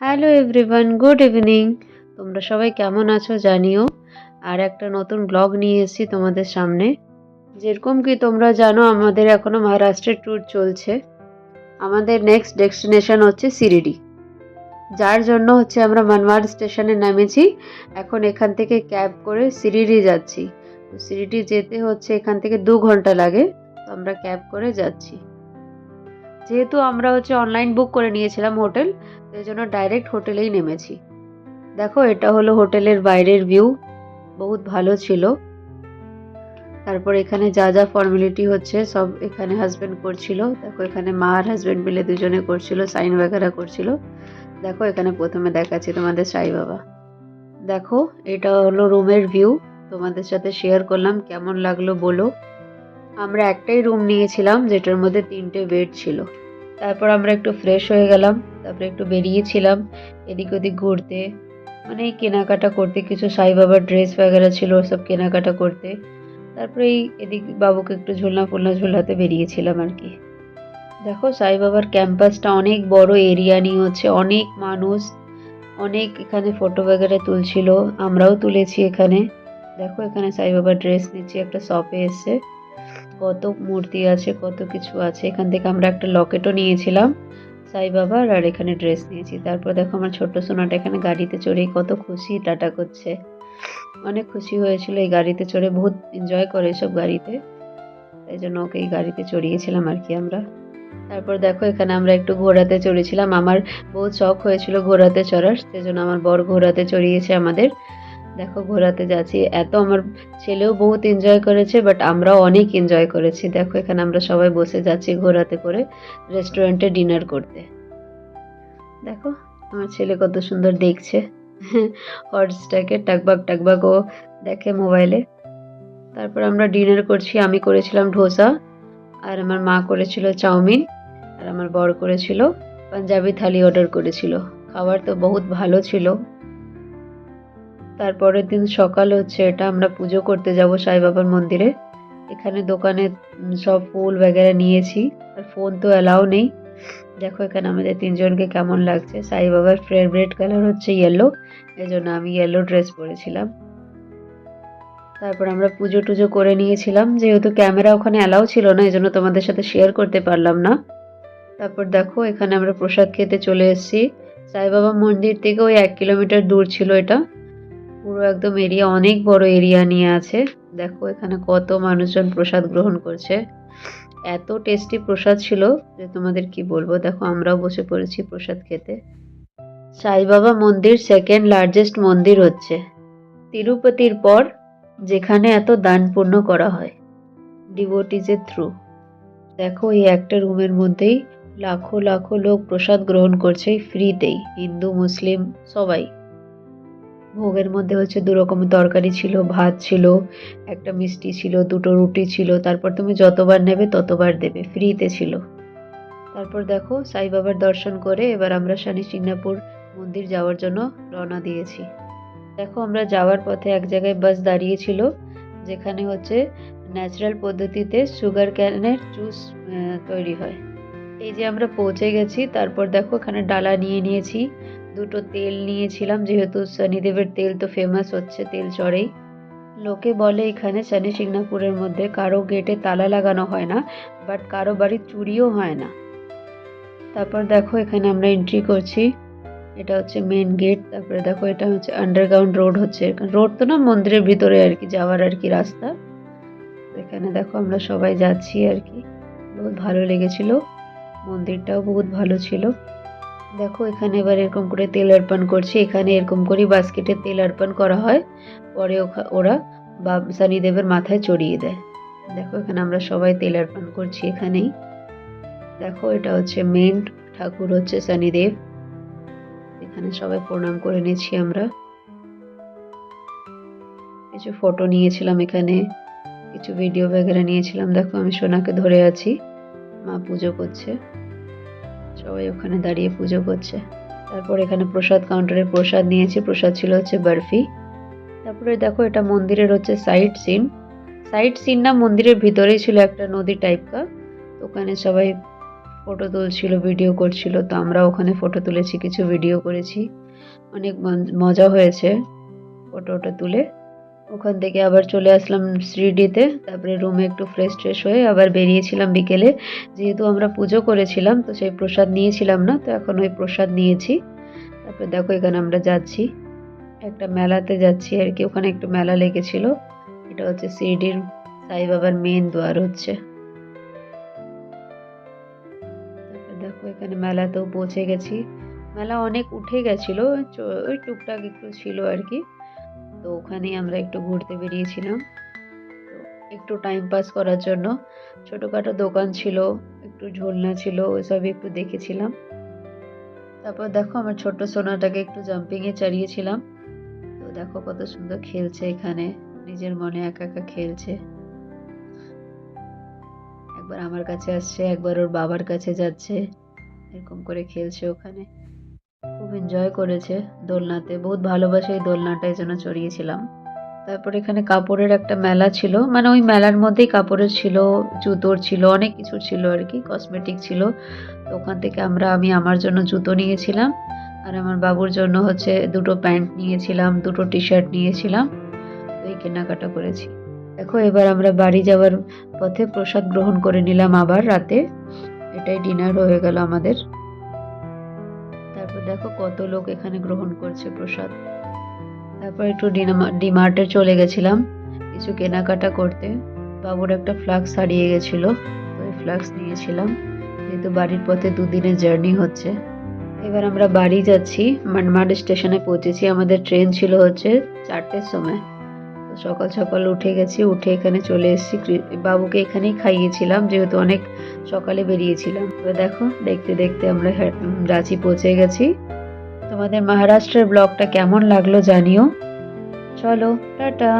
Hello everyone, good evening. তোমরা সবাই কেমন আছো জানিও। আর একটা নতুন ব্লগ নিয়ে এসেছি তোমাদের সামনে। যেরকম কি তোমরা জানো, আমাদের এখনো মহারাষ্ট্রের ট্যুর চলছে। আমাদের নেক্সট ডেস্টিনেশন হচ্ছে শিরিডি, যার জন্য হচ্ছে আমরা মনমাড স্টেশনে নেমেছি। এখন এখান থেকে ক্যাব করে শিরিডি যাচ্ছি। তো শিরিডি যেতে হচ্ছে এখান থেকে 2 ঘন্টা লাগে। তো আমরা ক্যাব করে যাচ্ছি। যেহেতু আমরা হচ্ছে অনলাইন বুক করে নিয়েছিলাম হোটেল, তো এই জন্য ডাইরেক্ট হোটেলেই নেমেছি। দেখো, এটা হলো হোটেলের বাইরের ভিউ, বহুত ভালো ছিল। তারপর এখানে যা যা ফর্মালিটি হচ্ছে সব এখানে হাজবেন্ড করছিল। দেখো, এখানে মা আর হাজবেন্ড মিলে দুজনে করছিল, সাইন वगैरह করছিল। দেখো, এখানে প্রথমে দেখাচ্ছি তোমাদের সাই বাবা। দেখো, এটা হলো রুমের ভিউ, তোমাদের সাথে শেয়ার করলাম, কেমন লাগলো বলো। আমরা একটাই রুম নিয়েছিলাম, যেটার মধ্যে 3টে বেড ছিল। তারপর আমরা একটু ফ্রেশ হয়ে গেলাম, তারপরে একটু বেরিয়েছিলাম এদিক ওদিক ঘুরতে, মানে এই কেনাকাটা করতে। কিছু সাই বাবার ড্রেস वगैरह ছিল, সব কেনাকাটা করতে। তারপরে এই এদিক বাবুকে একটু ঝুলনা ফুলনা ঝুলাতে বেরিয়েছিলাম আর কি। দেখো, সাই বাবার ক্যাম্পাসটা অনেক বড় এরিয়া নিয়ে হচ্ছে, অনেক মানুষ, অনেক এখানে ফটো वगैरह তুলছিল, আমরাও তুলেছি এখানে। দেখো, এখানে সাই বাবার ড্রেস নিচ্ছি, একটা শপে এসে কত মূর্তি আছে, কত কিছু আছে। এখান থেকে আমরা একটা লকেটও নিয়েছিলাম সাই বাবার, আর এখানে ড্রেস নিয়েছি। তারপর দেখো, আমার ছোট্ট সোনাটা এখানে গাড়িতে চড়েই কত খুশি, টাটা করছে। অনেক খুশি হয়েছিল এই গাড়িতে চড়ে, বহুত এনজয় করে এসব গাড়িতে, তাই জন্য ওকে এই গাড়িতে চড়িয়েছিলাম আর কি আমরা। তারপর দেখো, এখানে আমরা একটু ঘোড়াতে চড়েছিলাম। আমার বহুত শখ হয়েছিল ঘোড়াতে চড়ার, সেই জন্য আমার বর ঘোড়াতে চড়িয়েছে আমাদের। দেখো, ঘোরাতে যাচ্ছি, এত আমার ছেলেও বহুত এনজয় করেছে, বাট আমরাও অনেক এনজয় করেছি। দেখো, এখানে আমরা সবাই বসে যাচ্ছি ঘোরাতে করে রেস্টুরেন্টে ডিনার করতে। দেখো, আমার ছেলে কত সুন্দর দেখছে হর্সটাকে, টাকবাক টাকবাক ও দেখে মোবাইলে। তারপর আমরা ডিনার করছি। আমি করেছিলাম ধোসা, আর আমার মা করেছিল চাউমিন, আর আমার বর করেছিল পাঞ্জাবি থালি, অর্ডার করেছিল। খাবার তো বহুত ভালো ছিল। তারপরের দিন সকাল হচ্ছে, এটা আমরা পুজো করতে যাব সাই বাবার মন্দিরে। এখানে দোকানে সব ফুল वगैरह নিয়েছি, আর ফোন তো অ্যালাউ নেই। দেখো, এখানে আমাদের তিনজনকে কেমন লাগছে। সাই বাবার ফেভারিট কালার হচ্ছে ইয়েলো, এই জন্য আমি ইয়েলো ড্রেস পরেছিলাম। তারপর আমরা পুজো টুজো করে নিয়েছিলাম, যেহেতু ক্যামেরা ওখানে অ্যালাউ ছিল না, এই জন্য তোমাদের সাথে শেয়ার করতে পারলাম না। তারপর দেখো, এখানে আমরা প্রসাদ খেতে চলে এসেছি। সাই বাবা মন্দির থেকে ওই 1 কিলোমিটার দূর ছিল এটা। পুরো একদম এরিয়া, অনেক বড় এরিয়া নিয়ে আছে। দেখো, এখানে কত মানুষজন প্রসাদ গ্রহণ করছে। এত টেস্টি প্রসাদ ছিল যে তোমাদের কি বলবো। দেখো, আমরাও বসে পড়েছি প্রসাদ খেতে। সাই বাবা মন্দির সেকেন্ড লার্জেস্ট মন্দির হচ্ছে তিরুপতির পর, যেখানে এত দান পুণ্য করা হয় ডিভোটিজের থ্রু। দেখো, এই একটা রুমের মধ্যেই লাখো লাখো লোক প্রসাদ গ্রহণ করছে ফ্রিতেই, হিন্দু মুসলিম সবাই। ভোগের মধ্যে হচ্ছে 2 রকমের তরকারি ছিল, ভাত ছিল, একটা মিষ্টি ছিল, 2টো রুটি ছিল। তারপর তুমি যতবার নেবে ততবার দেবে, ফ্রিতে ছিল। তারপর দেখো, সাই বাবার দর্শন করে এবার আমরা শনি সিংনাপুর মন্দির যাওয়ার জন্য রওনা দিয়েছি। দেখো, আমরা যাওয়ার পথে এক জায়গায় বাস দাঁড়িয়েছিল, যেখানে হচ্ছে ন্যাচারাল পদ্ধতিতে সুগার ক্যানের জুস তৈরি হয়। এই যে আমরা পৌঁছে গেছি। তারপর দেখো, এখানে ডালা নিয়ে নিয়েছি, 2টো তেল নিয়েছিলাম, যেহেতু শনিদেবের তেল তো ফেমাস হচ্ছে তেল চড়েই। লোকে বলে এখানে শনি সিংনাপুরের মধ্যে কারো গেটে তালা লাগানো হয় না, বাট কারো বাড়ির চুরিও হয় না। তারপর দেখো, এখানে আমরা এন্ট্রি করছি, এটা হচ্ছে মেন গেট। তারপরে দেখো, এটা হচ্ছে আন্ডারগ্রাউন্ড রোড হচ্ছে, রোড তো না, মন্দিরের ভিতরে আর কি যাওয়ার আর কি রাস্তা। এখানে দেখো, আমরা সবাই যাচ্ছি আর কি। বহুত ভালো লেগেছিল, মন্দিরটাও বহুত ভালো ছিল। দেখো, এখানে এবার এরকম করে তেল অর্পণ করছি। এখানে এরকম করে বাস্কেটে তেল অর্পণ করা হয়, পরে ওরা শনিদেবের মাথায় চড়িয়ে দেয়। দেখো, এখানে আমরা সবাই তেল অর্পণ করছি এখানেই। দেখো, এটা হচ্ছে মেন ঠাকুর হচ্ছে শনিদেব। এখানে সবাই প্রণাম করে নিয়েছি আমরা। কিছু ফটো নিয়েছিলাম এখানে, কিছু ভিডিও वगैरह নিয়েছিলাম। দেখো, আমি সোনাকে ধরে আছি, মা পুজো করছে, সবাই ওখানে দাঁড়িয়ে পুজো করছে। তারপর এখানে প্রসাদ কাউন্টারে প্রসাদ নিয়েছি, প্রসাদ ছিল হচ্ছে বরফি। তারপরে দেখো, এটা মন্দিরের হচ্ছে সাইড সিন। সাইড সিন না, মন্দিরের ভিতরেই ছিল একটা নদী টাইপ কা, ওখানে সবাই ফটো তুলছিল, ভিডিও করছিল, তো আমরা ওখানে ফটো তুলেছি, কিছু ভিডিও করেছি। অনেক মজা হয়েছে ফটোটা তুলে। ওখান থেকে আবার চলে আসলাম শিরডিতে, তারপরে রুমে একটু ফ্রেশ ট্রেশ হয়ে আবার বেরিয়েছিলাম বিকেলে। যেহেতু আমরা পুজো করেছিলাম তো সেই প্রসাদ নিয়েছিলাম না, তো এখন ওই প্রসাদ নিয়েছি। তারপরে দেখো এখানে আমরা যাচ্ছি, একটা মেলাতে যাচ্ছি আর কি। ওখানে একটু মেলা লেগেছিল, এটা হচ্ছে শিরডির সাই বাবার মেন দ্বার হচ্ছে। তারপরে দেখো এখানে মেলাতেও পৌঁছে গেছি। মেলা অনেক উঠে গেছিল, ওই টুকটাক একটু ছিল আর কি। তো ওখানেই আমরা একটু ঘুরতে বেরিয়েছিলাম, তো একটু টাইম পাস করার জন্য। ছোটখাটো দোকান ছিল, একটু ঝোলনা ছিল, ওইসবই একটু দেখেছিলাম। তারপর দেখো আমার ছোট্ট সোনাটাকে একটু জাম্পিং এ চালিয়েছিলাম। তো দেখো কত সুন্দর খেলছে এখানে, নিজের মনে একা একা খেলছে। একবার আমার কাছে আসছে, একবার ওর বাবার কাছে যাচ্ছে, এরকম করে খেলছে ওখানে। খুব এনজয় করেছে দোলনাতে, বহুত ভালোবাসে এই দোলনাটা, এই জন্য চড়িয়েছিলাম। তারপর এখানে কাপড়ের একটা মেলা ছিল, মানে ওই মেলার মধ্যেই কাপড়ের ছিল, জুতোর ছিল, অনেক কিছু ছিল আর কি, কসমেটিক ছিল। তো ওখান থেকে আমি আমার জন্য জুতো নিয়েছিলাম, আর আমার বাবুর জন্য হচ্ছে দুটো প্যান্ট নিয়েছিলাম, দুটো টি শার্ট নিয়েছিলাম। তো এই কেনাকাটা করেছি। দেখো এবার আমরা বাড়ি যাওয়ার পথে প্রসাদ গ্রহণ করে নিলাম আবার রাতে, এটাই ডিনার হয়ে গেল আমাদের। তারপর দেখো কত লোক এখানে গ্রহণ করছে প্রসাদ। তারপর একটু ডিমার্টে চলে গেছিলাম কিছু কেনাকাটা করতে। বাবুর একটা ফ্লাক্স হারিয়ে গেছিল, তো ওই ফ্লাক্স নিয়েছিলাম, যেহেতু বাড়ির পথে দুদিনের জার্নি হচ্ছে। এবার আমরা বাড়ি যাচ্ছি, মানমাড স্টেশনে পৌঁছেছি। আমাদের ট্রেন ছিল হচ্ছে 4টের সময়। তো সকাল সকাল উঠে গেছি, উঠে এখানে চলে এসেছি। বাবুকে এখানেই খাইয়েছিলাম, যেহেতু অনেক সকালে বেরিয়েছিলাম। এবার দেখো দেখতে দেখতে আমরা রাঁচি পৌঁছে গেছি। তোমাদের মহারাষ্ট্রের ব্লগটা কেমন লাগলো জানিও। চলো টাটা।